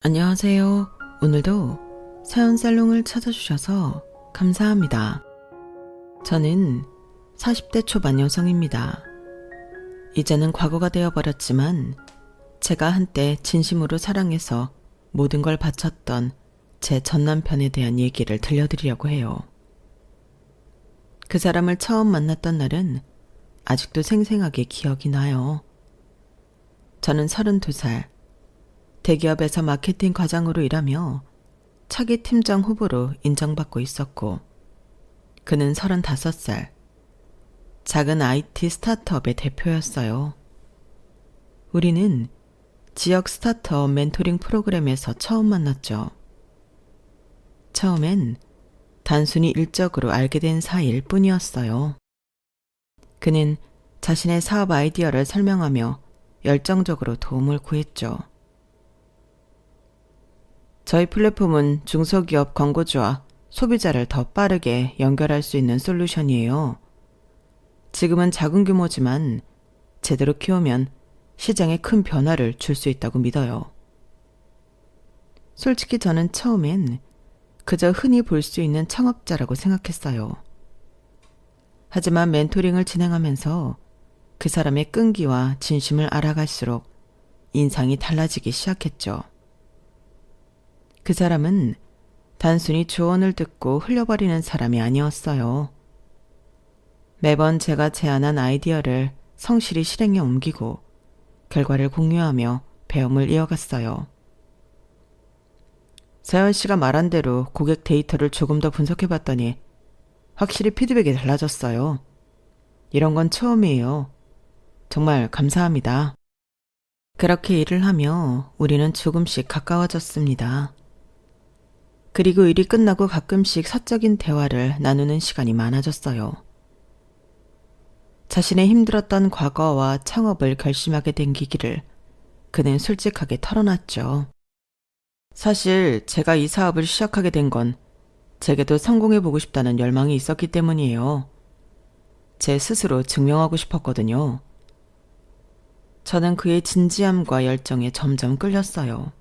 안녕하세요. 오늘도 사연살롱을 찾아주셔서 감사합니다. 저는 40대 초반 여성입니다. 이제는 과거가 되어버렸지만 제가 한때 진심으로 사랑해서 모든 걸 바쳤던 제 전남편에 대한 얘기를 들려드리려고 해요. 그 사람을 처음 만났던 날은 아직도 생생하게 기억이 나요. 저는 32살, 대기업에서 마케팅 과장으로 일하며 차기 팀장 후보로 인정받고 있었고, 그는 35살, 작은 IT 스타트업의 대표였어요. 우리는 지역 스타트업 멘토링 프로그램에서 처음 만났죠. 처음엔 단순히 일적으로 알게 된 사이일 뿐이었어요. 그는 자신의 사업 아이디어를 설명하며 열정적으로 도움을 구했죠. 저희 플랫폼은 중소기업 광고주와 소비자를 더 빠르게 연결할 수 있는 솔루션이에요. 지금은 작은 규모지만 제대로 키우면 시장에 큰 변화를 줄 수 있다고 믿어요. 솔직히 저는 처음엔 그저 흔히 볼 수 있는 창업자라고 생각했어요. 하지만 멘토링을 진행하면서 그 사람의 끈기와 진심을 알아갈수록 인상이 달라지기 시작했죠. 그 사람은 단순히 조언을 듣고 흘려버리는 사람이 아니었어요. 매번 제가 제안한 아이디어를 성실히 실행에 옮기고 결과를 공유하며 배움을 이어갔어요. 서연 씨가 말한 대로 고객 데이터를 조금 더 분석해봤더니 확실히 피드백이 달라졌어요. 이런 건 처음이에요. 정말 감사합니다. 그렇게 일을 하며 우리는 조금씩 가까워졌습니다. 그리고 일이 끝나고 가끔씩 사적인 대화를 나누는 시간이 많아졌어요. 자신의 힘들었던 과거와 창업을 결심하게 된 계기를 그는 솔직하게 털어놨죠. 사실 제가 이 사업을 시작하게 된 건 제게도 성공해보고 싶다는 열망이 있었기 때문이에요. 제 스스로 증명하고 싶었거든요. 저는 그의 진지함과 열정에 점점 끌렸어요.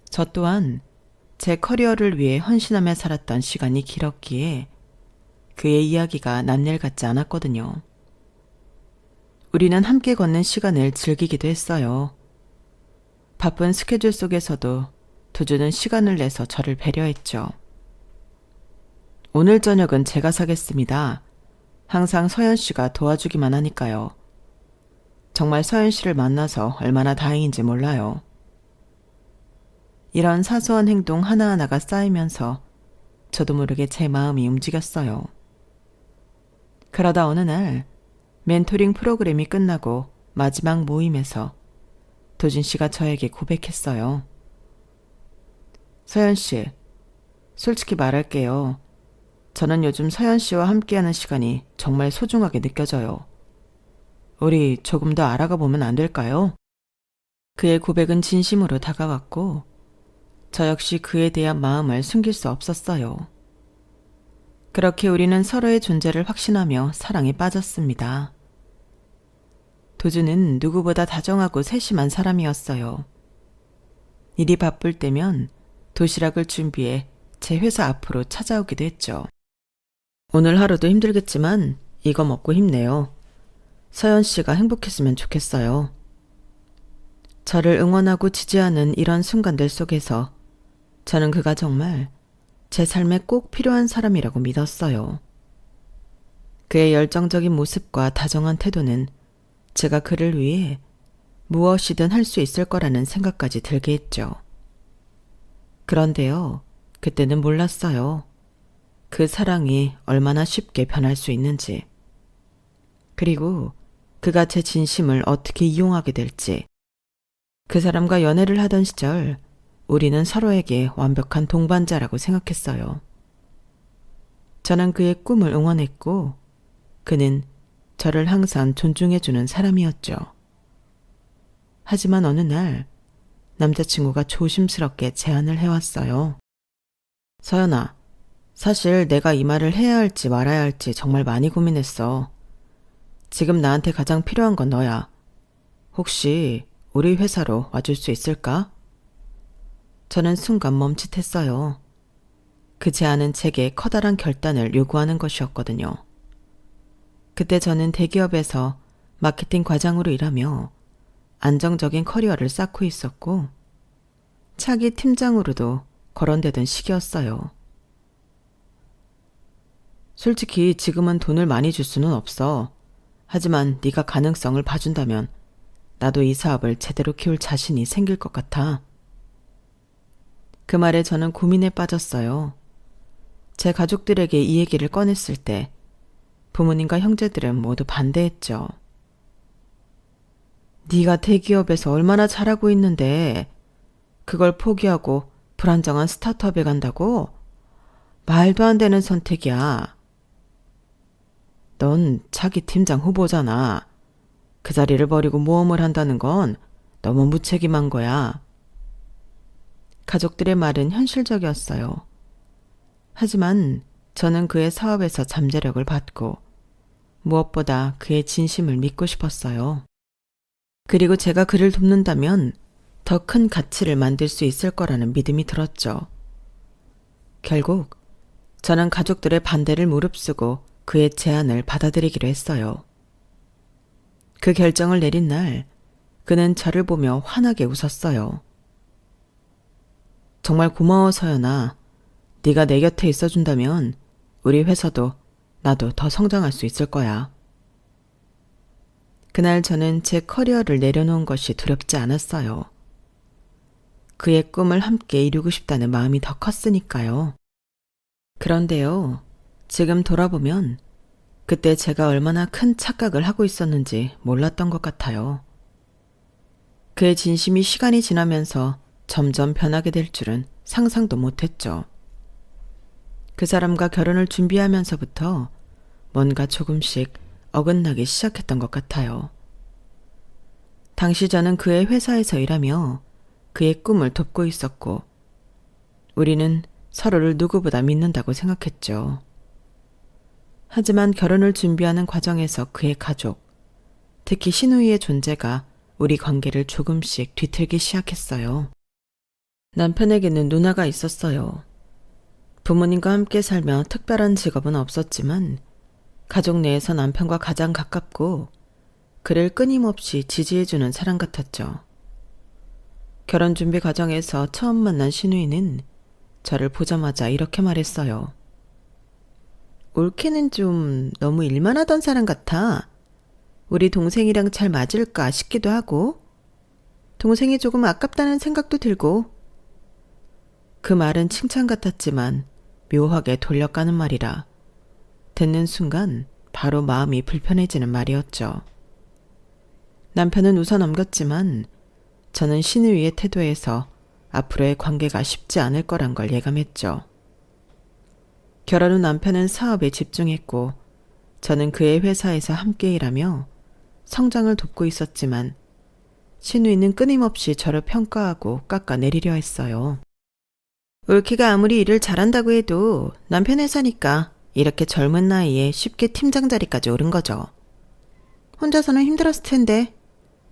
저 또한 제 커리어를 위해 헌신하며 살았던 시간이 길었기에 그의 이야기가 남일 같지 않았거든요. 우리는 함께 걷는 시간을 즐기기도 했어요. 바쁜 스케줄 속에서도 두주는 시간을 내서 저를 배려했죠. 오늘 저녁은 제가 사겠습니다. 항상 서연 씨가 도와주기만 하니까요. 정말 서연 씨를 만나서 얼마나 다행인지 몰라요. 이런 사소한 행동 하나하나가 쌓이면서 저도 모르게 제 마음이 움직였어요. 그러다 어느 날 멘토링 프로그램이 끝나고 마지막 모임에서 도진 씨가 저에게 고백했어요. 서연 씨, 솔직히 말할게요. 저는 요즘 서연 씨와 함께하는 시간이 정말 소중하게 느껴져요. 우리 조금 더 알아가 보면 안 될까요? 그의 고백은 진심으로 다가왔고 저 역시 그에 대한 마음을 숨길 수 없었어요. 그렇게 우리는 서로의 존재를 확신하며 사랑에 빠졌습니다. 도주는 누구보다 다정하고 세심한 사람이었어요. 일이 바쁠 때면 도시락을 준비해 제 회사 앞으로 찾아오기도 했죠. 오늘 하루도 힘들겠지만 이거 먹고 힘내요. 서연 씨가 행복했으면 좋겠어요. 저를 응원하고 지지하는 이런 순간들 속에서 저는 그가 정말 제 삶에 꼭 필요한 사람이라고 믿었어요. 그의 열정적인 모습과 다정한 태도는 제가 그를 위해 무엇이든 할 수 있을 거라는 생각까지 들게 했죠. 그런데요, 그때는 몰랐어요. 그 사랑이 얼마나 쉽게 변할 수 있는지. 그리고 그가 제 진심을 어떻게 이용하게 될지. 그 사람과 연애를 하던 시절 우리는 서로에게 완벽한 동반자라고 생각했어요. 저는 그의 꿈을 응원했고 그는 저를 항상 존중해주는 사람이었죠. 하지만 어느 날 남자친구가 조심스럽게 제안을 해왔어요. 서연아, 사실 내가 이 말을 해야 할지 말아야 할지 정말 많이 고민했어. 지금 나한테 가장 필요한 건 너야. 혹시 우리 회사로 와줄 수 있을까? 저는 순간 멈칫했어요. 그 제안은 제게 커다란 결단을 요구하는 것이었거든요. 그때 저는 대기업에서 마케팅 과장으로 일하며 안정적인 커리어를 쌓고 있었고 차기 팀장으로도 거론되던 시기였어요. 솔직히 지금은 돈을 많이 줄 수는 없어. 하지만 네가 가능성을 봐준다면 나도 이 사업을 제대로 키울 자신이 생길 것 같아. 그 말에 저는 고민에 빠졌어요. 제 가족들에게 이 얘기를 꺼냈을 때 부모님과 형제들은 모두 반대했죠. 네가 대기업에서 얼마나 잘하고 있는데 그걸 포기하고 불안정한 스타트업에 간다고? 말도 안 되는 선택이야. 넌 차기 팀장 후보잖아. 그 자리를 버리고 모험을 한다는 건 너무 무책임한 거야. 가족들의 말은 현실적이었어요. 하지만 저는 그의 사업에서 잠재력을 받고 무엇보다 그의 진심을 믿고 싶었어요. 그리고 제가 그를 돕는다면 더 큰 가치를 만들 수 있을 거라는 믿음이 들었죠. 결국 저는 가족들의 반대를 무릅쓰고 그의 제안을 받아들이기로 했어요. 그 결정을 내린 날 그는 저를 보며 환하게 웃었어요. 정말 고마워 서연아. 네가 내 곁에 있어준다면 우리 회사도 나도 더 성장할 수 있을 거야. 그날 저는 제 커리어를 내려놓은 것이 두렵지 않았어요. 그의 꿈을 함께 이루고 싶다는 마음이 더 컸으니까요. 그런데요, 지금 돌아보면 그때 제가 얼마나 큰 착각을 하고 있었는지 몰랐던 것 같아요. 그의 진심이 시간이 지나면서 점점 변하게 될 줄은 상상도 못했죠. 그 사람과 결혼을 준비하면서부터 뭔가 조금씩 어긋나기 시작했던 것 같아요. 당시 저는 그의 회사에서 일하며 그의 꿈을 돕고 있었고 우리는 서로를 누구보다 믿는다고 생각했죠. 하지만 결혼을 준비하는 과정에서 그의 가족, 특히 신우이의 존재가 우리 관계를 조금씩 뒤틀기 시작했어요. 남편에게는 누나가 있었어요. 부모님과 함께 살며 특별한 직업은 없었지만 가족 내에서 남편과 가장 가깝고 그를 끊임없이 지지해주는 사람 같았죠. 결혼 준비 과정에서 처음 만난 신우이는 저를 보자마자 이렇게 말했어요. 올케는 좀 너무 일만 하던 사람 같아. 우리 동생이랑 잘 맞을까 싶기도 하고 동생이 조금 아깝다는 생각도 들고. 그 말은 칭찬 같았지만 묘하게 돌려까는 말이라 듣는 순간 바로 마음이 불편해지는 말이었죠. 남편은 웃어 넘겼지만 저는 신우이의 태도에서 앞으로의 관계가 쉽지 않을 거란 걸 예감했죠. 결혼 후 남편은 사업에 집중했고 저는 그의 회사에서 함께 일하며 성장을 돕고 있었지만 신우이는 끊임없이 저를 평가하고 깎아내리려 했어요. 올케가 아무리 일을 잘한다고 해도 남편 회사니까 이렇게 젊은 나이에 쉽게 팀장 자리까지 오른 거죠. 혼자서는 힘들었을 텐데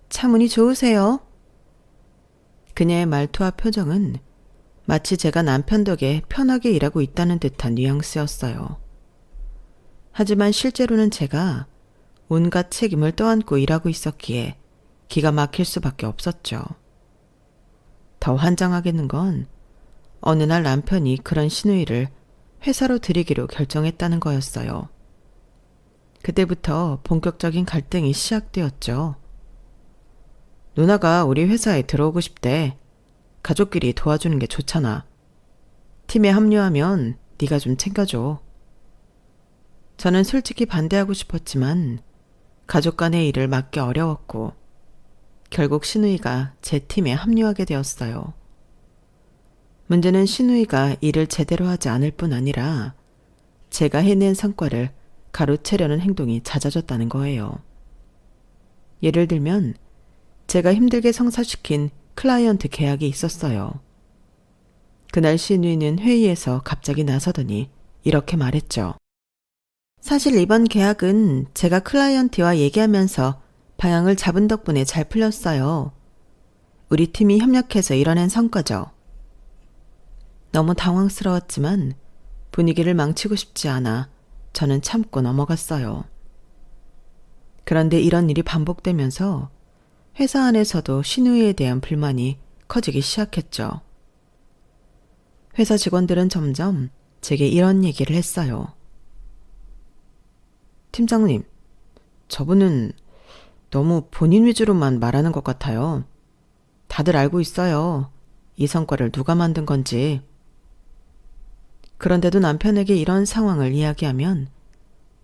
참 운이 좋으세요. 그녀의 말투와 표정은 마치 제가 남편 덕에 편하게 일하고 있다는 듯한 뉘앙스였어요. 하지만 실제로는 제가 온갖 책임을 떠안고 일하고 있었기에 기가 막힐 수밖에 없었죠. 더 환장하겠는 건 어느 날 남편이 그런 신우이를 회사로 들이기로 결정했다는 거였어요. 그때부터 본격적인 갈등이 시작되었죠. 누나가 우리 회사에 들어오고 싶대. 가족끼리 도와주는 게 좋잖아. 팀에 합류하면 네가 좀 챙겨줘. 저는 솔직히 반대하고 싶었지만 가족 간의 일을 맡기 어려웠고 결국 신우이가 제 팀에 합류하게 되었어요. 문제는 신우이가 일을 제대로 하지 않을 뿐 아니라 제가 해낸 성과를 가로채려는 행동이 잦아졌다는 거예요. 예를 들면 제가 힘들게 성사시킨 클라이언트 계약이 있었어요. 그날 신우이는 회의에서 갑자기 나서더니 이렇게 말했죠. 사실 이번 계약은 제가 클라이언트와 얘기하면서 방향을 잡은 덕분에 잘 풀렸어요. 우리 팀이 협력해서 이뤄낸 성과죠. 너무 당황스러웠지만 분위기를 망치고 싶지 않아 저는 참고 넘어갔어요. 그런데 이런 일이 반복되면서 회사 안에서도 신우이에 대한 불만이 커지기 시작했죠. 회사 직원들은 점점 제게 이런 얘기를 했어요. 팀장님, 저분은 너무 본인 위주로만 말하는 것 같아요. 다들 알고 있어요. 이 성과를 누가 만든 건지. 그런데도 남편에게 이런 상황을 이야기하면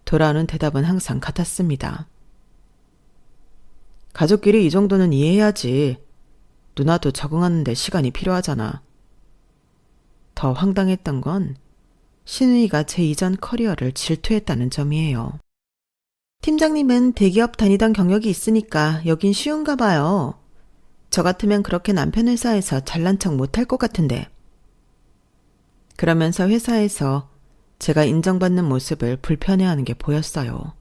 돌아오는 대답은 항상 같았습니다. 가족끼리 이 정도는 이해해야지. 누나도 적응하는데 시간이 필요하잖아. 더 황당했던 건 신우이가 제 이전 커리어를 질투했다는 점이에요. 팀장님은 대기업 다니던 경력이 있으니까 여긴 쉬운가 봐요. 저 같으면 그렇게 남편 회사에서 잘난 척 못할 것 같은데. 그러면서 회사에서 제가 인정받는 모습을 불편해하는 게 보였어요.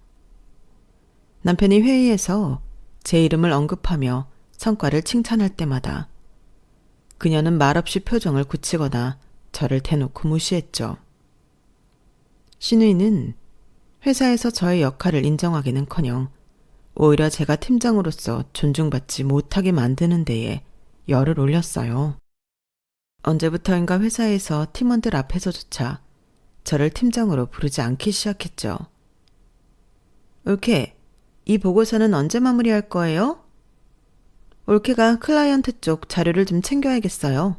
남편이 회의에서 제 이름을 언급하며 성과를 칭찬할 때마다 그녀는 말없이 표정을 굳히거나 저를 대놓고 무시했죠. 신우이는 회사에서 저의 역할을 인정하기는커녕 오히려 제가 팀장으로서 존중받지 못하게 만드는 데에 열을 올렸어요. 언제부터인가 회사에서 팀원들 앞에서조차 저를 팀장으로 부르지 않기 시작했죠. 올케, 이 보고서는 언제 마무리할 거예요? 올케가 클라이언트 쪽 자료를 좀 챙겨야겠어요.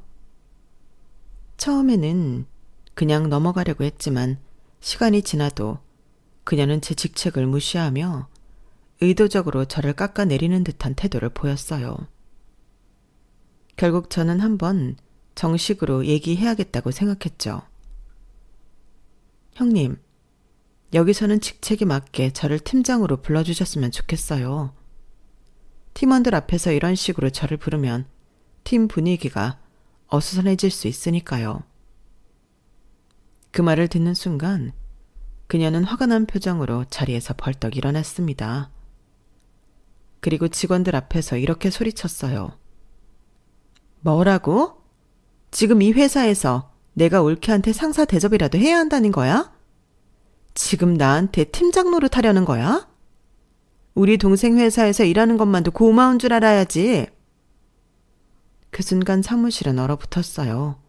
처음에는 그냥 넘어가려고 했지만 시간이 지나도 그녀는 제 직책을 무시하며 의도적으로 저를 깎아내리는 듯한 태도를 보였어요. 결국 저는 한번 정식으로 얘기해야겠다고 생각했죠. 형님, 여기서는 직책에 맞게 저를 팀장으로 불러주셨으면 좋겠어요. 팀원들 앞에서 이런 식으로 저를 부르면 팀 분위기가 어수선해질 수 있으니까요. 그 말을 듣는 순간 그녀는 화가 난 표정으로 자리에서 벌떡 일어났습니다. 그리고 직원들 앞에서 이렇게 소리쳤어요. 뭐라고? 지금 이 회사에서 내가 올케한테 상사 대접이라도 해야 한다는 거야? 지금 나한테 팀장 노릇하려는 거야? 우리 동생 회사에서 일하는 것만도 고마운 줄 알아야지. 그 순간 사무실은 얼어붙었어요.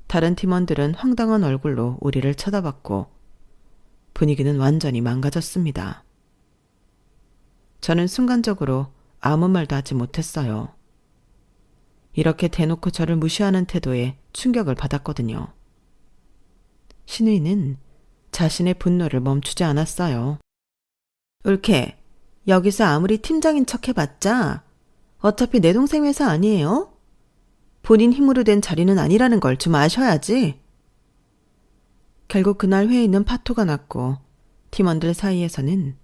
다른 팀원들은 황당한 얼굴로 우리를 쳐다봤고 분위기는 완전히 망가졌습니다. 저는 순간적으로 아무 말도 하지 못했어요. 이렇게 대놓고 저를 무시하는 태도에 충격을 받았거든요. 신우이는 자신의 분노를 멈추지 않았어요. 올케, 여기서 아무리 팀장인 척 해봤자 어차피 내 동생 회사 아니에요? 본인 힘으로 된 자리는 아니라는 걸 좀 아셔야지. 결국 그날 회의는 파토가 났고 팀원들 사이에서는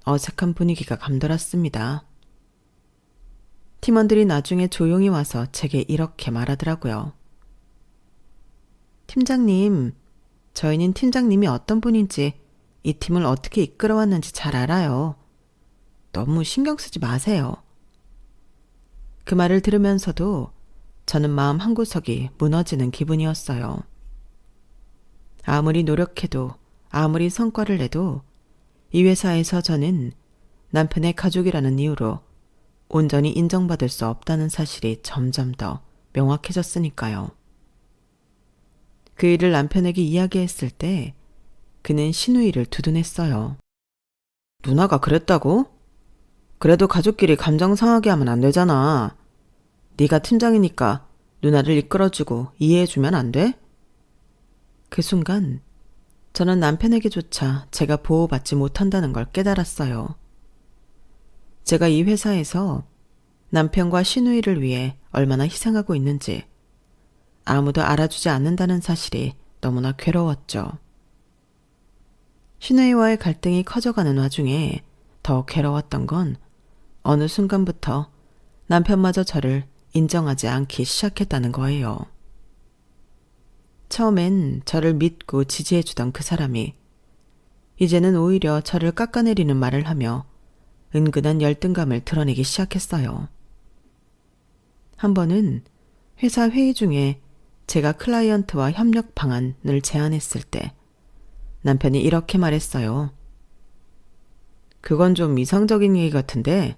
어색한 분위기가 감돌았습니다. 팀원들이 나중에 조용히 와서 제게 이렇게 말하더라고요. 팀장님, 저희는 팀장님이 어떤 분인지 이 팀을 어떻게 이끌어왔는지 잘 알아요. 너무 신경 쓰지 마세요. 그 말을 들으면서도 저는 마음 한구석이 무너지는 기분이었어요. 아무리 노력해도 아무리 성과를 내도 이 회사에서 저는 남편의 가족이라는 이유로 온전히 인정받을 수 없다는 사실이 점점 더 명확해졌으니까요. 그 일을 남편에게 이야기했을 때 그는 신우이를 두둔했어요. 누나가 그랬다고? 그래도 가족끼리 감정 상하게 하면 안 되잖아. 네가 팀장이니까 누나를 이끌어주고 이해해주면 안 돼? 그 순간 저는 남편에게조차 제가 보호받지 못한다는 걸 깨달았어요. 제가 이 회사에서 남편과 신우이를 위해 얼마나 희생하고 있는지 아무도 알아주지 않는다는 사실이 너무나 괴로웠죠. 신우이와의 갈등이 커져가는 와중에 더 괴로웠던 건 어느 순간부터 남편마저 저를 인정하지 않기 시작했다는 거예요. 처음엔 저를 믿고 지지해주던 그 사람이 이제는 오히려 저를 깎아내리는 말을 하며 은근한 열등감을 드러내기 시작했어요. 한 번은 회사 회의 중에 제가 클라이언트와 협력 방안을 제안했을 때 남편이 이렇게 말했어요. 그건 좀 이상적인 얘기 같은데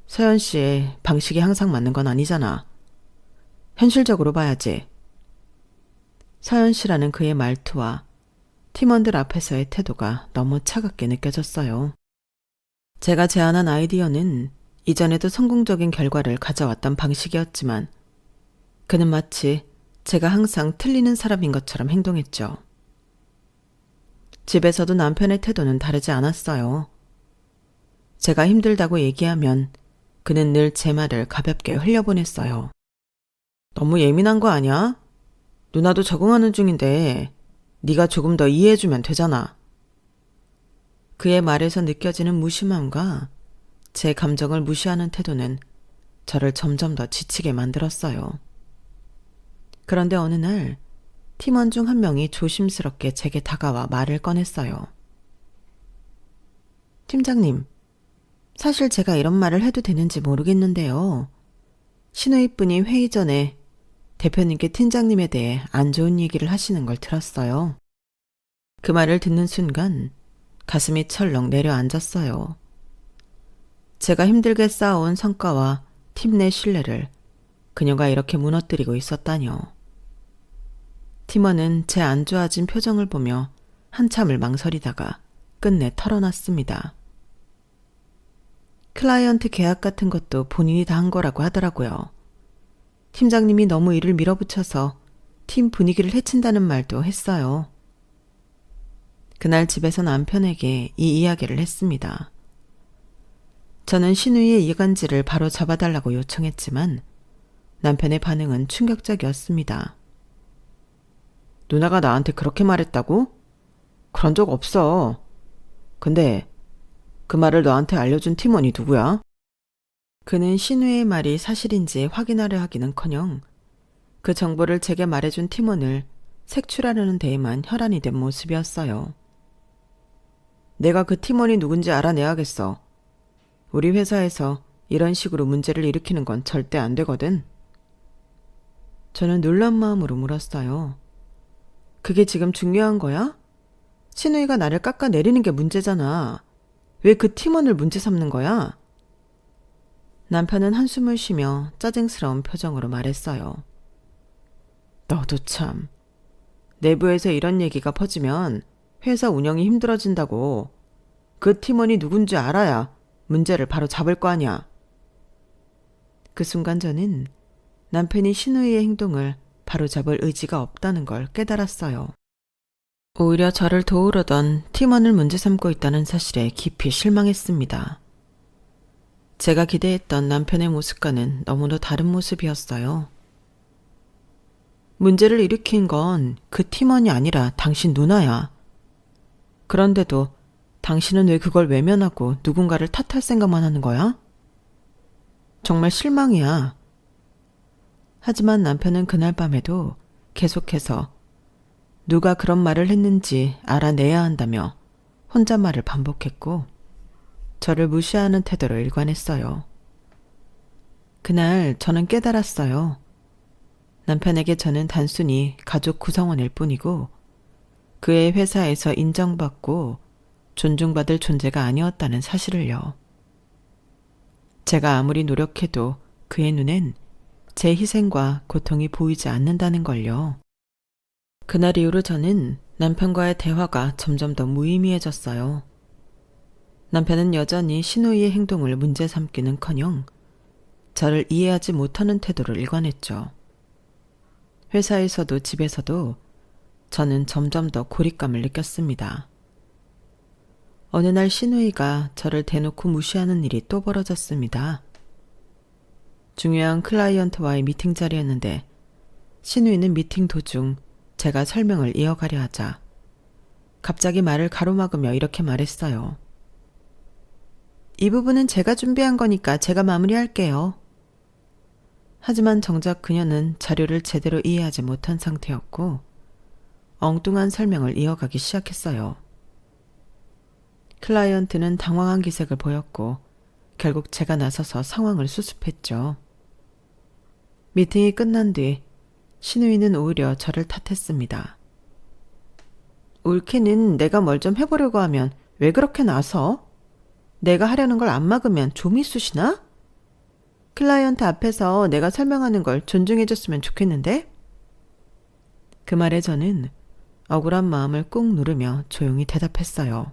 서연 씨의 방식이 항상 맞는 건 아니잖아. 현실적으로 봐야지. 서연 씨라는 그의 말투와 팀원들 앞에서의 태도가 너무 차갑게 느껴졌어요. 제가 제안한 아이디어는 이전에도 성공적인 결과를 가져왔던 방식이었지만 그는 마치 제가 항상 틀리는 사람인 것처럼 행동했죠. 집에서도 남편의 태도는 다르지 않았어요. 제가 힘들다고 얘기하면 그는 늘 제 말을 가볍게 흘려보냈어요. 너무 예민한 거 아니야? 누나도 적응하는 중인데 네가 조금 더 이해해주면 되잖아. 그의 말에서 느껴지는 무심함과 제 감정을 무시하는 태도는 저를 점점 더 지치게 만들었어요. 그런데 어느 날 팀원 중 한 명이 조심스럽게 제게 다가와 말을 꺼냈어요. 팀장님, 사실 제가 이런 말을 해도 되는지 모르겠는데요. 신우이분이 회의 전에 대표님께 팀장님에 대해 안 좋은 얘기를 하시는 걸 들었어요. 그 말을 듣는 순간 가슴이 철렁 내려앉았어요. 제가 힘들게 쌓아온 성과와 팀 내 신뢰를 그녀가 이렇게 무너뜨리고 있었다뇨. 팀원은 제 안 좋아진 표정을 보며 한참을 망설이다가 끝내 털어놨습니다. 클라이언트 계약 같은 것도 본인이 다 한 거라고 하더라고요. 팀장님이 너무 일을 밀어붙여서 팀 분위기를 해친다는 말도 했어요. 그날 집에서 남편에게 이 이야기를 했습니다. 저는 신우이의 이간질을 바로 잡아달라고 요청했지만 남편의 반응은 충격적이었습니다. 누나가 나한테 그렇게 말했다고? 그런 적 없어. 근데 그 말을 너한테 알려준 팀원이 누구야? 그는 신우의 말이 사실인지 확인하려 하기는커녕 그 정보를 제게 말해준 팀원을 색출하려는 데에만 혈안이 된 모습이었어요. 내가 그 팀원이 누군지 알아내야겠어. 우리 회사에서 이런 식으로 문제를 일으키는 건 절대 안 되거든. 저는 놀란 마음으로 물었어요. 그게 지금 중요한 거야? 신우이가 나를 깎아내리는 게 문제잖아. 왜 그 팀원을 문제 삼는 거야? 남편은 한숨을 쉬며 짜증스러운 표정으로 말했어요. 너도 참. 내부에서 이런 얘기가 퍼지면 회사 운영이 힘들어진다고. 그 팀원이 누군지 알아야 문제를 바로 잡을 거 아니야. 그 순간 저는 남편이 신우이의 행동을 바로잡을 의지가 없다는 걸 깨달았어요. 오히려 저를 도우려던 팀원을 문제 삼고 있다는 사실에 깊이 실망했습니다. 제가 기대했던 남편의 모습과는 너무도 다른 모습이었어요. 문제를 일으킨 건 그 팀원이 아니라 당신 누나야. 그런데도 당신은 왜 그걸 외면하고 누군가를 탓할 생각만 하는 거야? 정말 실망이야. 하지만 남편은 그날 밤에도 계속해서 누가 그런 말을 했는지 알아내야 한다며 혼잣말을 반복했고 저를 무시하는 태도로 일관했어요. 그날 저는 깨달았어요. 남편에게 저는 단순히 가족 구성원일 뿐이고 그의 회사에서 인정받고 존중받을 존재가 아니었다는 사실을요. 제가 아무리 노력해도 그의 눈엔 제 희생과 고통이 보이지 않는다는 걸요. 그날 이후로 저는 남편과의 대화가 점점 더 무의미해졌어요. 남편은 여전히 신우이의 행동을 문제 삼기는커녕 저를 이해하지 못하는 태도를 일관했죠. 회사에서도 집에서도 저는 점점 더 고립감을 느꼈습니다. 어느 날 신우이가 저를 대놓고 무시하는 일이 또 벌어졌습니다. 중요한 클라이언트와의 미팅 자리였는데 신우이는 미팅 도중 제가 설명을 이어가려 하자 갑자기 말을 가로막으며 이렇게 말했어요. 이 부분은 제가 준비한 거니까 제가 마무리할게요. 하지만 정작 그녀는 자료를 제대로 이해하지 못한 상태였고 엉뚱한 설명을 이어가기 시작했어요. 클라이언트는 당황한 기색을 보였고 결국 제가 나서서 상황을 수습했죠. 미팅이 끝난 뒤 신우이는 오히려 저를 탓했습니다. 올케는 내가 뭘 좀 해보려고 하면 왜 그렇게 나서? 내가 하려는 걸 안 막으면 좀이 쑤시나? 클라이언트 앞에서 내가 설명하는 걸 존중해줬으면 좋겠는데? 그 말에 저는 억울한 마음을 꾹 누르며 조용히 대답했어요.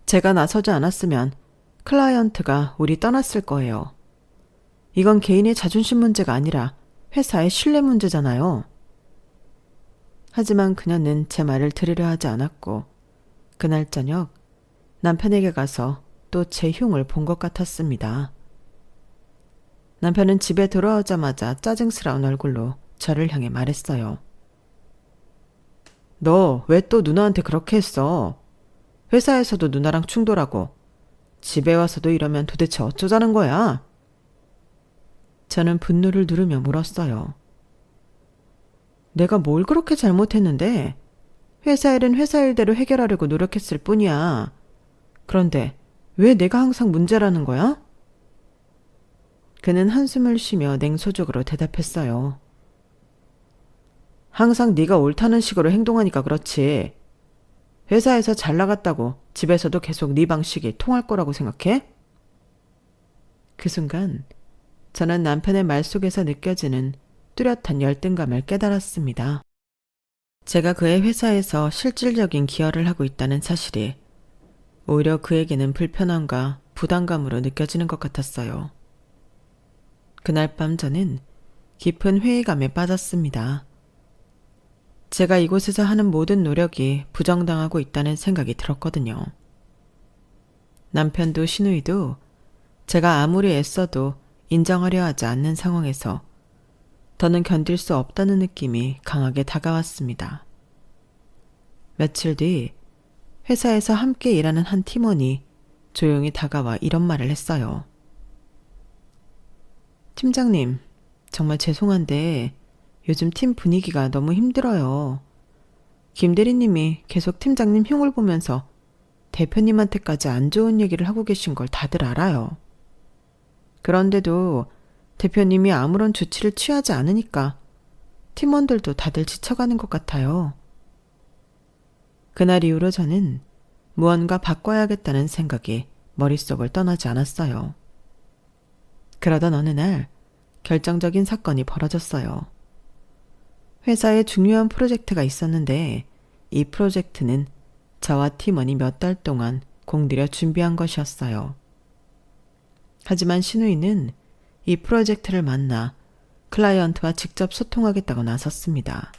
제가 나서지 않았으면 클라이언트가 우리 떠났을 거예요. 이건 개인의 자존심 문제가 아니라 회사의 신뢰 문제잖아요. 하지만 그녀는 제 말을 들으려 하지 않았고 그날 저녁 남편에게 가서 또 제 흉을 본 것 같았습니다. 남편은 집에 돌아오자마자 짜증스러운 얼굴로 저를 향해 말했어요. 너 왜 또 누나한테 그렇게 했어? 회사에서도 누나랑 충돌하고 집에 와서도 이러면 도대체 어쩌자는 거야? 저는 분노를 누르며 물었어요. 내가 뭘 그렇게 잘못했는데? 회사 일은 회사 일대로 해결하려고 노력했을 뿐이야. 그런데 왜 내가 항상 문제라는 거야? 그는 한숨을 쉬며 냉소적으로 대답했어요. 항상 네가 옳다는 식으로 행동하니까 그렇지. 회사에서 잘 나갔다고 집에서도 계속 네 방식이 통할 거라고 생각해? 그 순간 저는 남편의 말 속에서 느껴지는 뚜렷한 열등감을 깨달았습니다. 제가 그의 회사에서 실질적인 기여를 하고 있다는 사실이 오히려 그에게는 불편함과 부담감으로 느껴지는 것 같았어요. 그날 밤 저는 깊은 회의감에 빠졌습니다. 제가 이곳에서 하는 모든 노력이 부정당하고 있다는 생각이 들었거든요. 남편도 신우이도 제가 아무리 애써도 인정하려 하지 않는 상황에서 더는 견딜 수 없다는 느낌이 강하게 다가왔습니다. 며칠 뒤 회사에서 함께 일하는 한 팀원이 조용히 다가와 이런 말을 했어요. 팀장님, 정말 죄송한데 요즘 팀 분위기가 너무 힘들어요. 김 대리님이 계속 팀장님 흉을 보면서 대표님한테까지 안 좋은 얘기를 하고 계신 걸 다들 알아요. 그런데도 대표님이 아무런 조치를 취하지 않으니까 팀원들도 다들 지쳐가는 것 같아요. 그날 이후로 저는 무언가 바꿔야겠다는 생각이 머릿속을 떠나지 않았어요. 그러던 어느 날 결정적인 사건이 벌어졌어요. 회사에 중요한 프로젝트가 있었는데 이 프로젝트는 저와 팀원이 몇 달 동안 공들여 준비한 것이었어요. 하지만 신우이는 이 프로젝트를 만나 클라이언트와 직접 소통하겠다고 나섰습니다.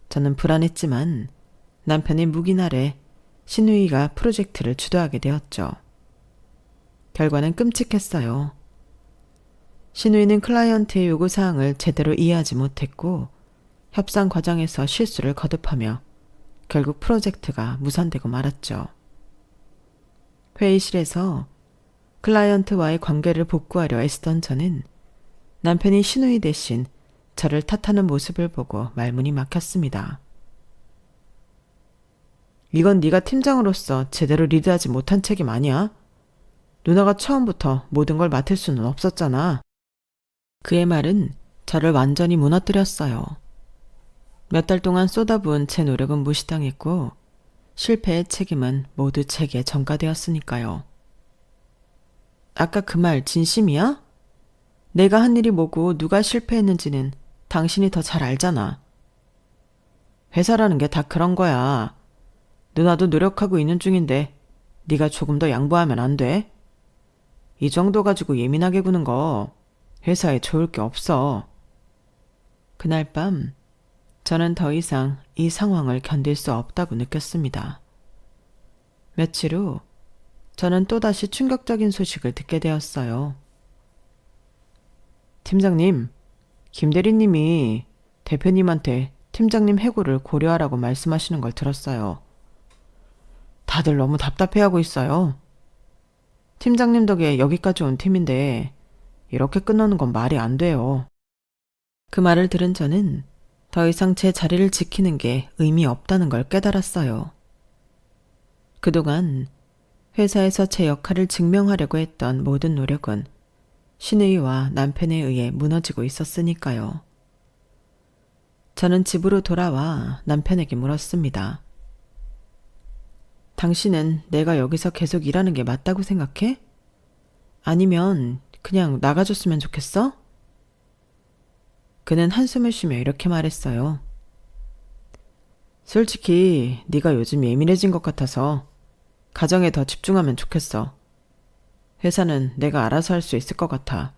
저는 불안했지만 남편의 묵인 아래 신우이가 프로젝트를 주도하게 되었죠. 결과는 끔찍했어요. 신우이는 클라이언트의 요구사항을 제대로 이해하지 못했고 협상 과정에서 실수를 거듭하며 결국 프로젝트가 무산되고 말았죠. 회의실에서 클라이언트와의 관계를 복구하려 애쓰던 저는 남편이 신우이 대신 저를 탓하는 모습을 보고 말문이 막혔습니다. 이건 네가 팀장으로서 제대로 리드하지 못한 책임 아니야? 누나가 처음부터 모든 걸 맡을 수는 없었잖아. 그의 말은 저를 완전히 무너뜨렸어요. 몇 달 동안 쏟아부은 제 노력은 무시당했고 실패의 책임은 모두 제게 전가되었으니까요. 아까 그 말 진심이야? 내가 한 일이 뭐고 누가 실패했는지는 당신이 더 잘 알잖아. 회사라는 게 다 그런 거야. 누나도 노력하고 있는 중인데 네가 조금 더 양보하면 안 돼? 이 정도 가지고 예민하게 구는 거 회사에 좋을 게 없어. 그날 밤 저는 더 이상 이 상황을 견딜 수 없다고 느꼈습니다. 며칠 후 저는 또다시 충격적인 소식을 듣게 되었어요. 팀장님, 김 대리님이 대표님한테 팀장님 해고를 고려하라고 말씀하시는 걸 들었어요. 다들 너무 답답해하고 있어요. 팀장님 덕에 여기까지 온 팀인데 이렇게 끝나는 건 말이 안 돼요. 그 말을 들은 저는 더 이상 제 자리를 지키는 게 의미 없다는 걸 깨달았어요. 그동안 회사에서 제 역할을 증명하려고 했던 모든 노력은 신의와 남편에 의해 무너지고 있었으니까요. 저는 집으로 돌아와 남편에게 물었습니다. 당신은 내가 여기서 계속 일하는 게 맞다고 생각해? 아니면 그냥 나가줬으면 좋겠어? 그는 한숨을 쉬며 이렇게 말했어요. 솔직히 네가 요즘 예민해진 것 같아서 가정에 더 집중하면 좋겠어. 회사는 내가 알아서 할 수 있을 것 같아.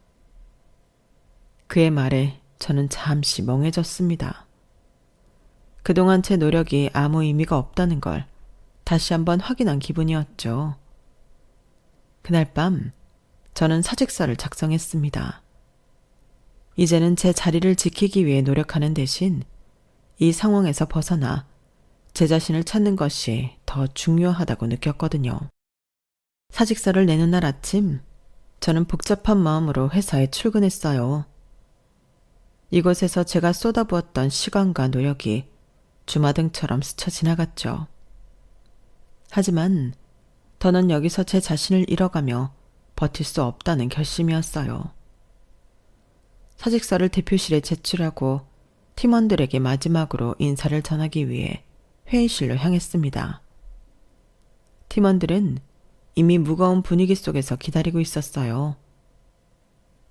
그의 말에 저는 잠시 멍해졌습니다. 그동안 제 노력이 아무 의미가 없다는 걸 다시 한번 확인한 기분이었죠. 그날 밤 저는 사직서를 작성했습니다. 이제는 제 자리를 지키기 위해 노력하는 대신 이 상황에서 벗어나 제 자신을 찾는 것이 더 중요하다고 느꼈거든요. 사직서를 내는 날 아침, 저는 복잡한 마음으로 회사에 출근했어요. 이곳에서 제가 쏟아부었던 시간과 노력이 주마등처럼 스쳐 지나갔죠. 하지만 더는 여기서 제 자신을 잃어가며 버틸 수 없다는 결심이었어요. 사직서를 대표실에 제출하고 팀원들에게 마지막으로 인사를 전하기 위해 회의실로 향했습니다. 팀원들은 이미 무거운 분위기 속에서 기다리고 있었어요.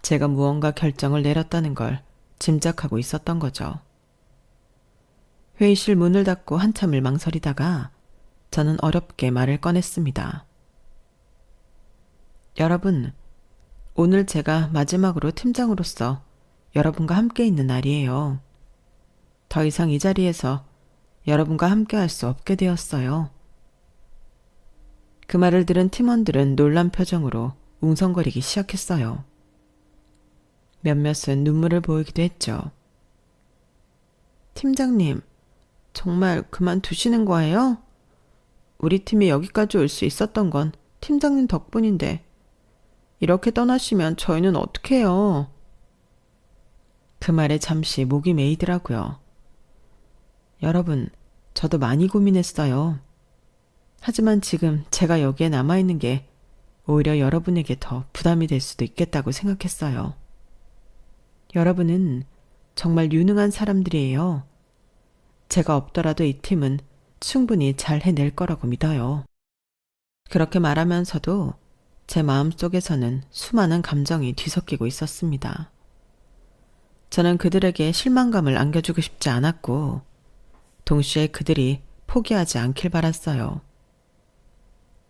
제가 무언가 결정을 내렸다는 걸 짐작하고 있었던 거죠. 회의실 문을 닫고 한참을 망설이다가 저는 어렵게 말을 꺼냈습니다. 여러분, 오늘 제가 마지막으로 팀장으로서 여러분과 함께 있는 날이에요. 더 이상 이 자리에서 여러분과 함께 할 수 없게 되었어요. 그 말을 들은 팀원들은 놀란 표정으로 웅성거리기 시작했어요. 몇몇은 눈물을 보이기도 했죠. 팀장님, 정말 그만두시는 거예요? 우리 팀이 여기까지 올 수 있었던 건 팀장님 덕분인데 이렇게 떠나시면 저희는 어떻게 해요? 그 말에 잠시 목이 메이더라고요. 여러분, 저도 많이 고민했어요. 하지만 지금 제가 여기에 남아있는 게 오히려 여러분에게 더 부담이 될 수도 있겠다고 생각했어요. 여러분은 정말 유능한 사람들이에요. 제가 없더라도 이 팀은 충분히 잘 해낼 거라고 믿어요. 그렇게 말하면서도 제 마음속에서는 수많은 감정이 뒤섞이고 있었습니다. 저는 그들에게 실망감을 안겨주고 싶지 않았고 동시에 그들이 포기하지 않길 바랐어요.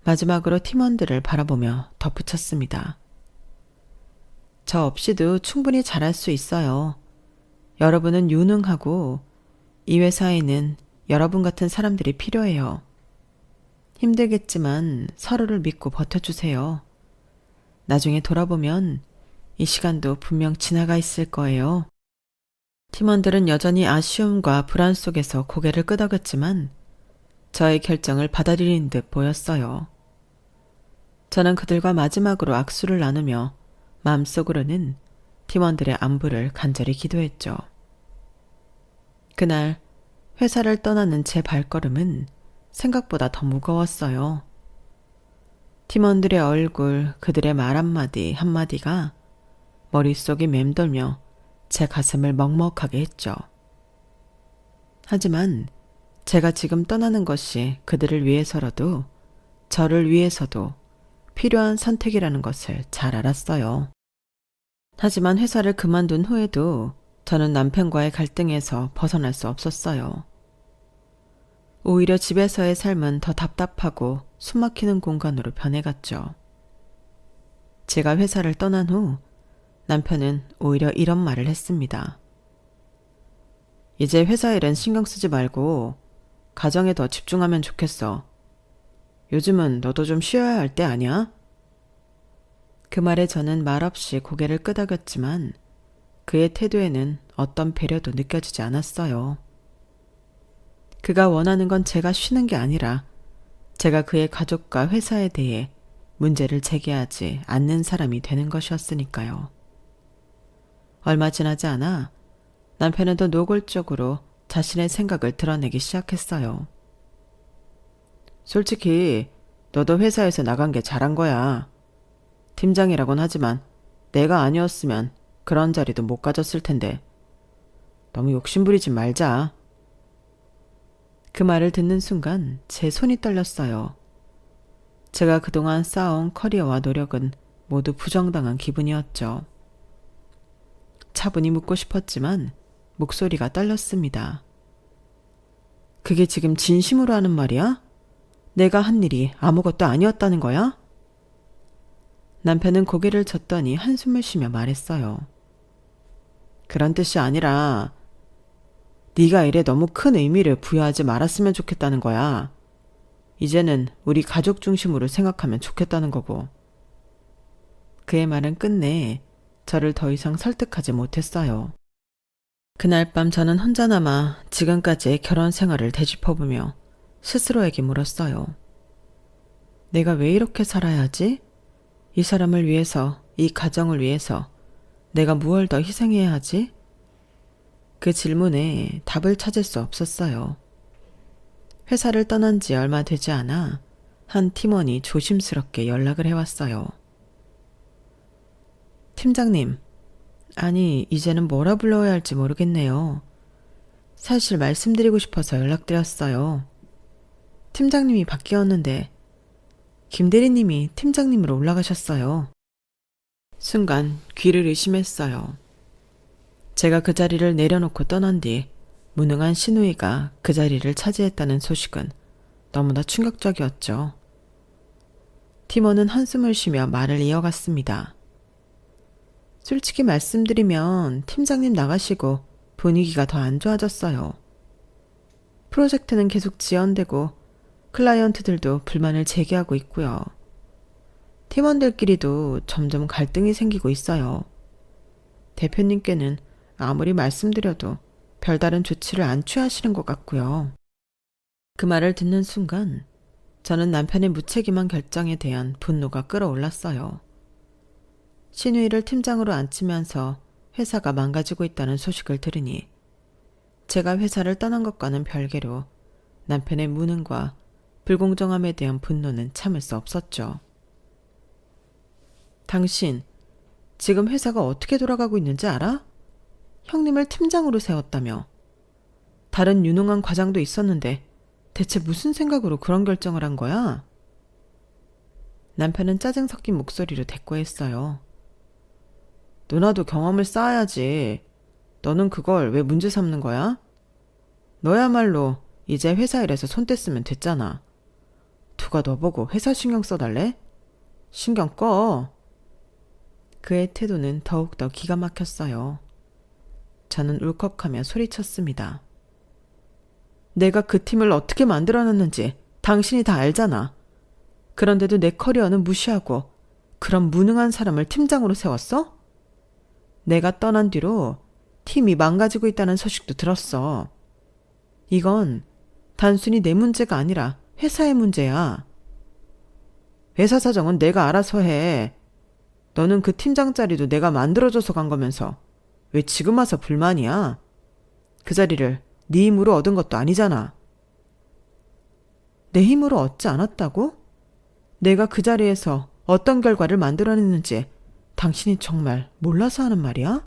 마지막으로 팀원들을 바라보며 덧붙였습니다. 저 없이도 충분히 잘할 수 있어요. 여러분은 유능하고 이 회사에는 여러분 같은 사람들이 필요해요. 힘들겠지만 서로를 믿고 버텨주세요. 나중에 돌아보면 이 시간도 분명 지나가 있을 거예요. 팀원들은 여전히 아쉬움과 불안 속에서 고개를 끄덕였지만 저의 결정을 받아들이는 듯 보였어요. 저는 그들과 마지막으로 악수를 나누며 마음속으로는 팀원들의 안부를 간절히 기도했죠. 그날 회사를 떠나는 제 발걸음은 생각보다 더 무거웠어요. 팀원들의 얼굴, 그들의 말 한마디 한마디가 머릿속이 맴돌며 제 가슴을 먹먹하게 했죠. 하지만 제가 지금 떠나는 것이 그들을 위해서라도 저를 위해서도 필요한 선택이라는 것을 잘 알았어요. 하지만 회사를 그만둔 후에도 저는 남편과의 갈등에서 벗어날 수 없었어요. 오히려 집에서의 삶은 더 답답하고 숨막히는 공간으로 변해갔죠. 제가 회사를 떠난 후 남편은 오히려 이런 말을 했습니다. 이제 회사 일은 신경 쓰지 말고 가정에 더 집중하면 좋겠어. 요즘은 너도 좀 쉬어야 할 때 아니야? 그 말에 저는 말없이 고개를 끄덕였지만 그의 태도에는 어떤 배려도 느껴지지 않았어요. 그가 원하는 건 제가 쉬는 게 아니라 제가 그의 가족과 회사에 대해 문제를 제기하지 않는 사람이 되는 것이었으니까요. 얼마 지나지 않아 남편은 더 노골적으로 자신의 생각을 드러내기 시작했어요. 솔직히 너도 회사에서 나간 게 잘한 거야. 팀장이라곤 하지만 내가 아니었으면 그런 자리도 못 가졌을 텐데. 너무 욕심부리지 말자. 그 말을 듣는 순간 제 손이 떨렸어요. 제가 그동안 쌓아온 커리어와 노력은 모두 부정당한 기분이었죠. 차분히 묻고 싶었지만 목소리가 떨렸습니다. 그게 지금 진심으로 하는 말이야? 내가 한 일이 아무것도 아니었다는 거야? 남편은 고개를 젓더니 한숨을 쉬며 말했어요. 그런 뜻이 아니라 네가 일에 너무 큰 의미를 부여하지 말았으면 좋겠다는 거야. 이제는 우리 가족 중심으로 생각하면 좋겠다는 거고. 그의 말은 끝내 저를 더 이상 설득하지 못했어요. 그날 밤 저는 혼자 남아 지금까지의 결혼 생활을 되짚어보며 스스로에게 물었어요. 내가 왜 이렇게 살아야 하지? 이 사람을 위해서, 이 가정을 위해서 내가 무얼 더 희생해야 하지? 그 질문에 답을 찾을 수 없었어요. 회사를 떠난 지 얼마 되지 않아 한 팀원이 조심스럽게 연락을 해왔어요. 팀장님, 아니 이제는 뭐라 불러야 할지 모르겠네요. 사실 말씀드리고 싶어서 연락드렸어요. 팀장님이 바뀌었는데 김 대리님이 팀장님으로 올라가셨어요. 순간 귀를 의심했어요. 제가 그 자리를 내려놓고 떠난 뒤 무능한 신우이가 그 자리를 차지했다는 소식은 너무나 충격적이었죠. 팀원은 한숨을 쉬며 말을 이어갔습니다. 솔직히 말씀드리면 팀장님 나가시고 분위기가 더 안 좋아졌어요. 프로젝트는 계속 지연되고 클라이언트들도 불만을 제기하고 있고요. 팀원들끼리도 점점 갈등이 생기고 있어요. 대표님께는 아무리 말씀드려도 별다른 조치를 안 취하시는 것 같고요. 그 말을 듣는 순간 저는 남편의 무책임한 결정에 대한 분노가 끌어올랐어요. 신우이를 팀장으로 앉히면서 회사가 망가지고 있다는 소식을 들으니 제가 회사를 떠난 것과는 별개로 남편의 무능과 불공정함에 대한 분노는 참을 수 없었죠. 당신, 지금 회사가 어떻게 돌아가고 있는지 알아? 형님을 팀장으로 세웠다며. 다른 유능한 과장도 있었는데 대체 무슨 생각으로 그런 결정을 한 거야? 남편은 짜증 섞인 목소리로 대꾸했어요. 누나도 경험을 쌓아야지. 너는 그걸 왜 문제 삼는 거야? 너야말로 이제 회사 일에서 손 뗐으면 됐잖아. 누가 너보고 회사 신경 써달래? 신경 꺼. 그의 태도는 더욱더 기가 막혔어요. 저는 울컥하며 소리쳤습니다. 내가 그 팀을 어떻게 만들어놨는지 당신이 다 알잖아. 그런데도 내 커리어는 무시하고 그런 무능한 사람을 팀장으로 세웠어? 내가 떠난 뒤로 팀이 망가지고 있다는 소식도 들었어. 이건 단순히 내 문제가 아니라 회사의 문제야. 회사 사정은 내가 알아서 해. 너는 그 팀장 자리도 내가 만들어줘서 간 거면서 왜 지금 와서 불만이야? 그 자리를 네 힘으로 얻은 것도 아니잖아. 내 힘으로 얻지 않았다고? 내가 그 자리에서 어떤 결과를 만들어냈는지 당신이 정말 몰라서 하는 말이야?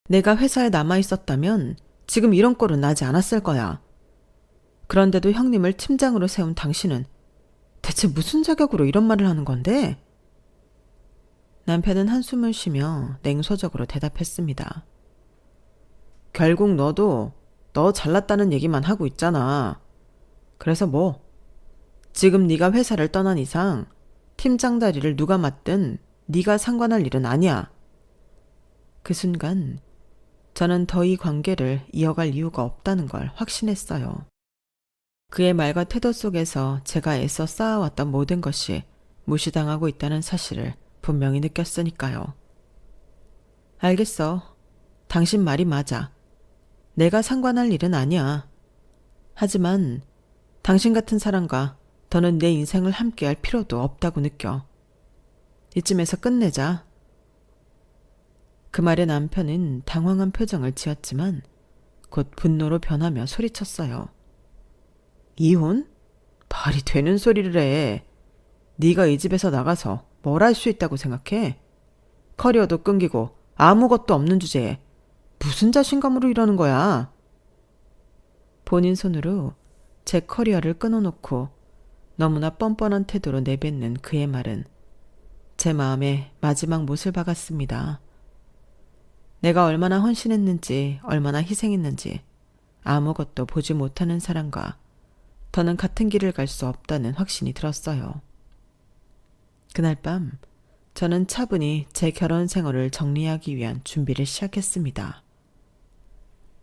내가 회사에 남아있었다면 지금 이런 꼴은 나지 않았을 거야. 그런데도 형님을 팀장으로 세운 당신은 대체 무슨 자격으로 이런 말을 하는 건데? 남편은 한숨을 쉬며 냉소적으로 대답했습니다. 결국 너도 너 잘났다는 얘기만 하고 있잖아. 그래서 뭐? 지금 네가 회사를 떠난 이상 팀장 자리를 누가 맡든 네가 상관할 일은 아니야. 그 순간 저는 더 이 관계를 이어갈 이유가 없다는 걸 확신했어요. 그의 말과 태도 속에서 제가 애써 쌓아왔던 모든 것이 무시당하고 있다는 사실을 분명히 느꼈으니까요. 알겠어. 당신 말이 맞아. 내가 상관할 일은 아니야. 하지만 당신 같은 사람과 더는 내 인생을 함께할 필요도 없다고 느껴. 이쯤에서 끝내자. 그 말에 남편은 당황한 표정을 지었지만 곧 분노로 변하며 소리쳤어요. 이혼? 말이 되는 소리를 해. 네가 이 집에서 나가서 뭘 할 수 있다고 생각해? 커리어도 끊기고 아무것도 없는 주제에 무슨 자신감으로 이러는 거야? 본인 손으로 제 커리어를 끊어놓고 너무나 뻔뻔한 태도로 내뱉는 그의 말은 제 마음에 마지막 못을 박았습니다. 내가 얼마나 헌신했는지, 얼마나 희생했는지 아무것도 보지 못하는 사람과 더는 같은 길을 갈 수 없다는 확신이 들었어요. 그날 밤 저는 차분히 제 결혼 생활을 정리하기 위한 준비를 시작했습니다.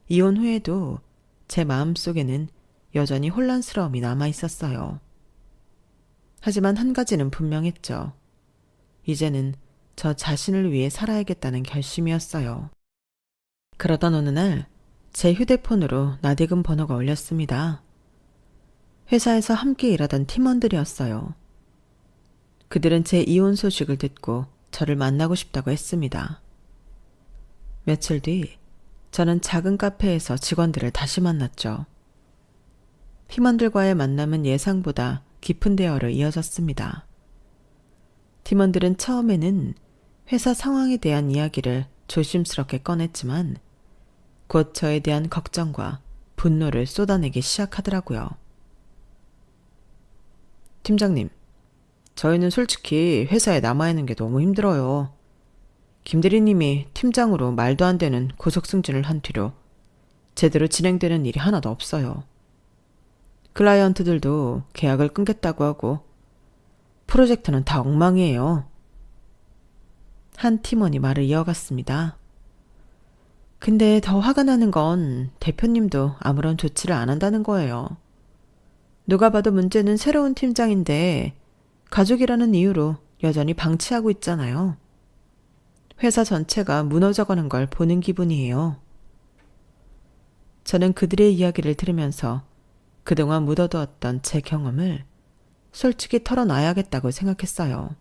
이혼 후에도 제 마음속에는 여전히 혼란스러움이 남아 있었어요. 하지만 한 가지는 분명했죠. 이제는 저 자신을 위해 살아야겠다는 결심이었어요. 그러던 어느 날 제 휴대폰으로 낯익은 번호가 울렸습니다. 회사에서 함께 일하던 팀원들이었어요. 그들은 제 이혼 소식을 듣고 저를 만나고 싶다고 했습니다. 며칠 뒤 저는 작은 카페에서 직원들을 다시 만났죠. 팀원들과의 만남은 예상보다 깊은 대화로 이어졌습니다. 팀원들은 처음에는 회사 상황에 대한 이야기를 조심스럽게 꺼냈지만 곧 저에 대한 걱정과 분노를 쏟아내기 시작하더라고요. 팀장님, 저희는 솔직히 회사에 남아있는 게 너무 힘들어요. 김 대리님이 팀장으로 말도 안 되는 고속 승진을 한 뒤로 제대로 진행되는 일이 하나도 없어요. 클라이언트들도 계약을 끊겠다고 하고 프로젝트는 다 엉망이에요. 한 팀원이 말을 이어갔습니다. 근데 더 화가 나는 건 대표님도 아무런 조치를 안 한다는 거예요. 누가 봐도 문제는 새로운 팀장인데 가족이라는 이유로 여전히 방치하고 있잖아요. 회사 전체가 무너져가는 걸 보는 기분이에요. 저는 그들의 이야기를 들으면서 그동안 묻어두었던 제 경험을 솔직히 털어놔야겠다고 생각했어요.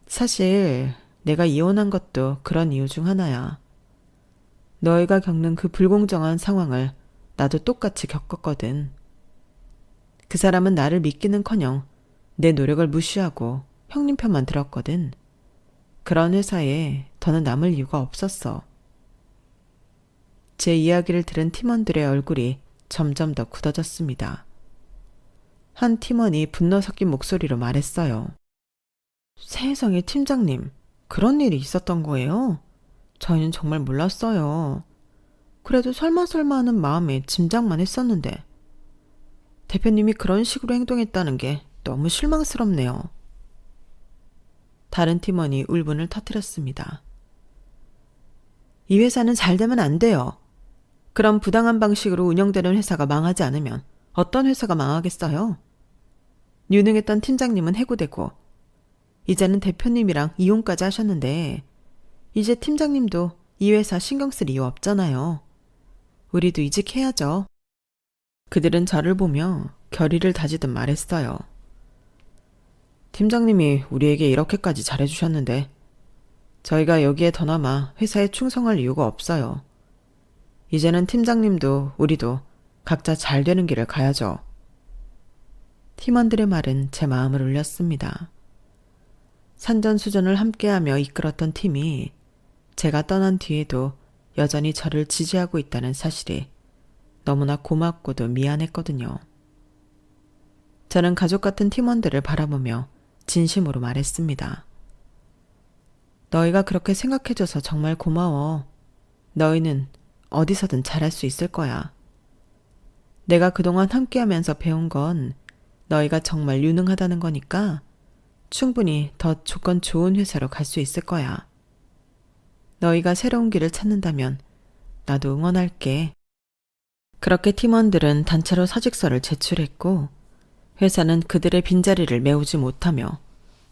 사실 내가 이혼한 것도 그런 이유 중 하나야. 너희가 겪는 그 불공정한 상황을 나도 똑같이 겪었거든. 그 사람은 나를 믿기는커녕 내 노력을 무시하고 형님 편만 들었거든. 그런 회사에 더는 남을 이유가 없었어. 제 이야기를 들은 팀원들의 얼굴이 점점 더 굳어졌습니다. 한 팀원이 분노 섞인 목소리로 말했어요. 세상에 팀장님, 그런 일이 있었던 거예요? 저희는 정말 몰랐어요. 그래도 설마 하는 마음에 짐작만 했었는데 대표님이 그런 식으로 행동했다는 게 너무 실망스럽네요. 다른 팀원이 울분을 터뜨렸습니다. 이 회사는 잘 되면 안 돼요. 그런 부당한 방식으로 운영되는 회사가 망하지 않으면 어떤 회사가 망하겠어요? 유능했던 팀장님은 해고되고 이제는 대표님이랑 이혼까지 하셨는데 이제 팀장님도 이 회사 신경 쓸 이유 없잖아요. 우리도 이직해야죠. 그들은 저를 보며 결의를 다지듯 말했어요. 팀장님이 우리에게 이렇게까지 잘해주셨는데 저희가 여기에 더 남아 회사에 충성할 이유가 없어요. 이제는 팀장님도 우리도 각자 잘 되는 길을 가야죠. 팀원들의 말은 제 마음을 울렸습니다. 산전수전을 함께하며 이끌었던 팀이 제가 떠난 뒤에도 여전히 저를 지지하고 있다는 사실이 너무나 고맙고도 미안했거든요. 저는 가족 같은 팀원들을 바라보며 진심으로 말했습니다. 너희가 그렇게 생각해줘서 정말 고마워. 너희는 어디서든 잘할 수 있을 거야. 내가 그동안 함께하면서 배운 건 너희가 정말 유능하다는 거니까 충분히 더 조건 좋은 회사로 갈 수 있을 거야. 너희가 새로운 길을 찾는다면 나도 응원할게. 그렇게 팀원들은 단체로 사직서를 제출했고 회사는 그들의 빈자리를 메우지 못하며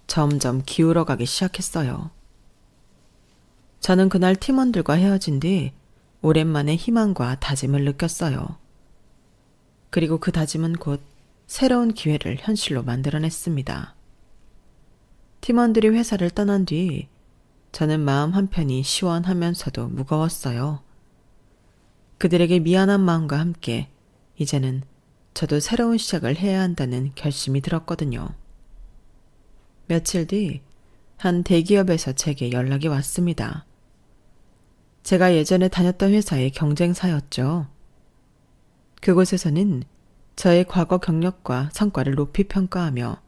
점점 기울어가기 시작했어요. 저는 그날 팀원들과 헤어진 뒤 오랜만에 희망과 다짐을 느꼈어요. 그리고 그 다짐은 곧 새로운 기회를 현실로 만들어냈습니다. 팀원들이 회사를 떠난 뒤 저는 마음 한편이 시원하면서도 무거웠어요. 그들에게 미안한 마음과 함께 이제는 저도 새로운 시작을 해야 한다는 결심이 들었거든요. 며칠 뒤 한 대기업에서 제게 연락이 왔습니다. 제가 예전에 다녔던 회사의 경쟁사였죠. 그곳에서는 저의 과거 경력과 성과를 높이 평가하며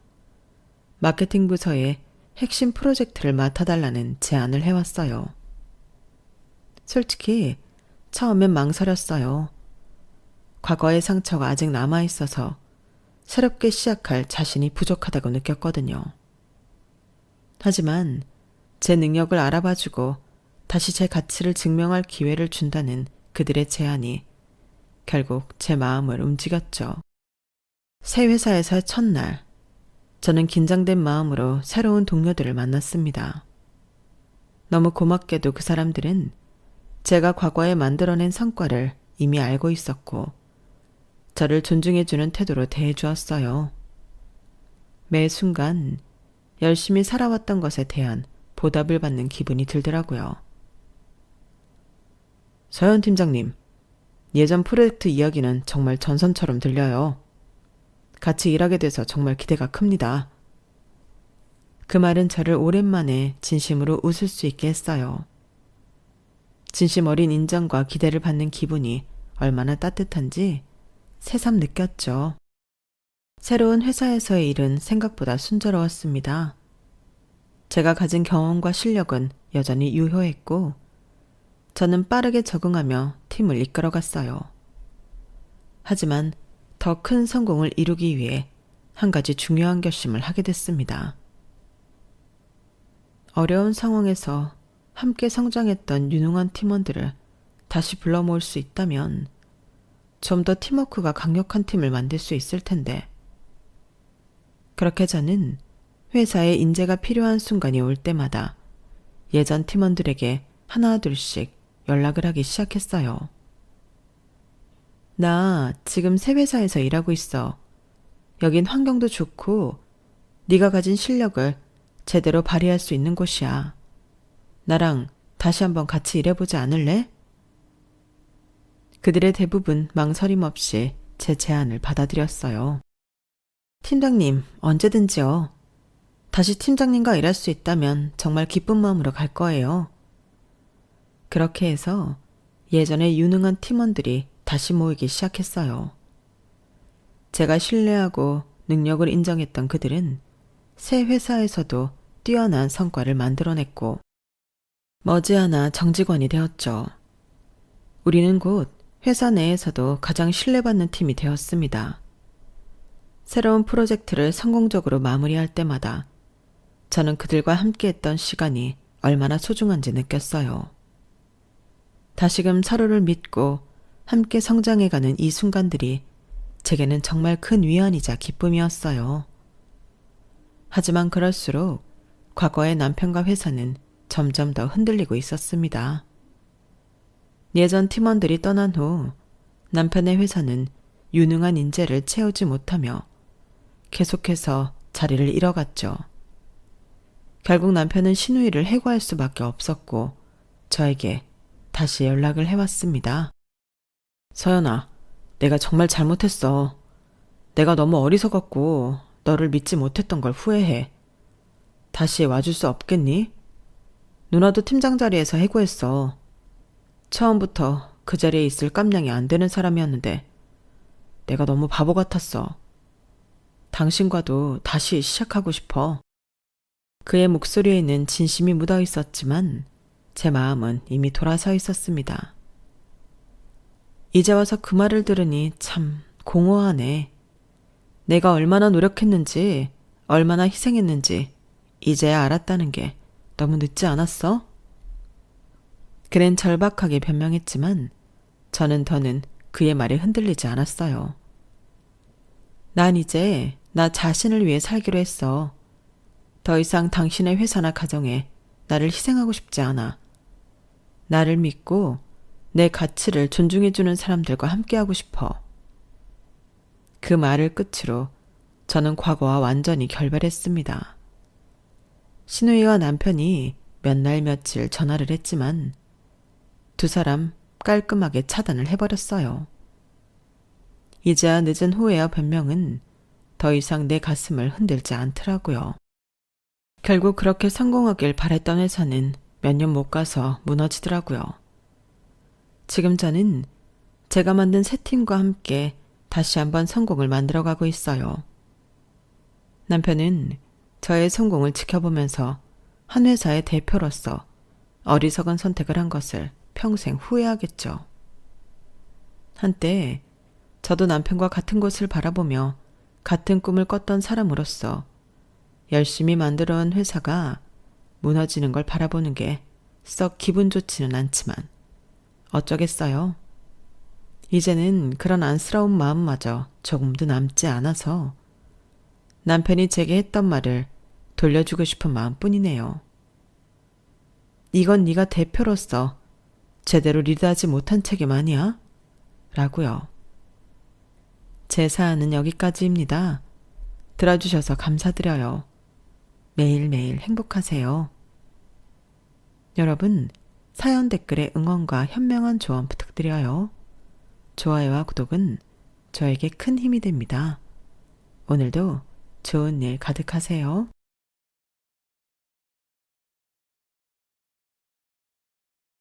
마케팅 부서의 핵심 프로젝트를 맡아달라는 제안을 해왔어요. 솔직히 처음엔 망설였어요. 과거의 상처가 아직 남아있어서 새롭게 시작할 자신이 부족하다고 느꼈거든요. 하지만 제 능력을 알아봐주고 다시 제 가치를 증명할 기회를 준다는 그들의 제안이 결국 제 마음을 움직였죠. 새 회사에서의 첫날, 저는 긴장된 마음으로 새로운 동료들을 만났습니다. 너무 고맙게도 그 사람들은 제가 과거에 만들어낸 성과를 이미 알고 있었고 저를 존중해주는 태도로 대해주었어요. 매 순간 열심히 살아왔던 것에 대한 보답을 받는 기분이 들더라고요. 서현 팀장님, 예전 프로젝트 이야기는 정말 전선처럼 들려요. 같이 일하게 돼서 정말 기대가 큽니다. 그 말은 저를 오랜만에 진심으로 웃을 수 있게 했어요. 진심 어린 인정과 기대를 받는 기분이 얼마나 따뜻한지 새삼 느꼈죠. 새로운 회사에서의 일은 생각보다 순조로웠습니다. 제가 가진 경험과 실력은 여전히 유효했고 저는 빠르게 적응하며 팀을 이끌어갔어요. 하지만 더 큰 성공을 이루기 위해 한 가지 중요한 결심을 하게 됐습니다. 어려운 상황에서 함께 성장했던 유능한 팀원들을 다시 불러 모을 수 있다면 좀 더 팀워크가 강력한 팀을 만들 수 있을 텐데. 그렇게 저는 회사에 인재가 필요한 순간이 올 때마다 예전 팀원들에게 하나 둘씩 연락을 하기 시작했어요. 나 지금 새 회사에서 일하고 있어. 여긴 환경도 좋고 네가 가진 실력을 제대로 발휘할 수 있는 곳이야. 나랑 다시 한번 같이 일해보지 않을래? 그들의 대부분 망설임 없이 제 제안을 받아들였어요. 팀장님, 언제든지요. 다시 팀장님과 일할 수 있다면 정말 기쁜 마음으로 갈 거예요. 그렇게 해서 예전에 유능한 팀원들이 다시 모이기 시작했어요. 제가 신뢰하고 능력을 인정했던 그들은 새 회사에서도 뛰어난 성과를 만들어냈고 머지않아 정직원이 되었죠. 우리는 곧 회사 내에서도 가장 신뢰받는 팀이 되었습니다. 새로운 프로젝트를 성공적으로 마무리할 때마다 저는 그들과 함께했던 시간이 얼마나 소중한지 느꼈어요. 다시금 서로를 믿고 함께 성장해가는 이 순간들이 제게는 정말 큰 위안이자 기쁨이었어요. 하지만 그럴수록 과거의 남편과 회사는 점점 더 흔들리고 있었습니다. 예전 팀원들이 떠난 후 남편의 회사는 유능한 인재를 채우지 못하며 계속해서 자리를 잃어갔죠. 결국 남편은 신우이를 해고할 수밖에 없었고 저에게 다시 연락을 해왔습니다. 서연아, 내가 정말 잘못했어. 내가 너무 어리석었고 너를 믿지 못했던 걸 후회해. 다시 와줄 수 없겠니? 누나도 팀장 자리에서 해고했어. 처음부터 그 자리에 있을 깜냥이 안 되는 사람이었는데 내가 너무 바보 같았어. 당신과도 다시 시작하고 싶어. 그의 목소리에는 진심이 묻어 있었지만 제 마음은 이미 돌아서 있었습니다. 이제 와서 그 말을 들으니 참 공허하네. 내가 얼마나 노력했는지, 얼마나 희생했는지 이제야 알았다는 게 너무 늦지 않았어? 그는 절박하게 변명했지만 저는 더는 그의 말에 흔들리지 않았어요. 난 이제 나 자신을 위해 살기로 했어. 더 이상 당신의 회사나 가정에 나를 희생하고 싶지 않아. 나를 믿고 내 가치를 존중해주는 사람들과 함께하고 싶어. 그 말을 끝으로 저는 과거와 완전히 결별했습니다. 신우이와 남편이 몇 날 며칠 전화를 했지만 두 사람 깔끔하게 차단을 해버렸어요. 이제야 늦은 후회와 변명은 더 이상 내 가슴을 흔들지 않더라고요. 결국 그렇게 성공하길 바랬던 회사는 몇 년 못 가서 무너지더라고요. 지금 저는 제가 만든 새 팀과 함께 다시 한번 성공을 만들어가고 있어요. 남편은 저의 성공을 지켜보면서 한 회사의 대표로서 어리석은 선택을 한 것을 평생 후회하겠죠. 한때 저도 남편과 같은 곳을 바라보며 같은 꿈을 꿨던 사람으로서 열심히 만들어온 회사가 무너지는 걸 바라보는 게 썩 기분 좋지는 않지만 어쩌겠어요. 이제는 그런 안쓰러운 마음마저 조금도 남지 않아서 남편이 제게 했던 말을 돌려주고 싶은 마음뿐이네요. 이건 네가 대표로서 제대로 리드하지 못한 책임 아니야? 라고요. 제 사안은 여기까지입니다. 들어주셔서 감사드려요. 매일매일 행복하세요. 여러분, 사연 댓글에 응원과 현명한 조언 부탁드려요. 좋아요와 구독은 저에게 큰 힘이 됩니다. 오늘도 좋은 일 가득하세요.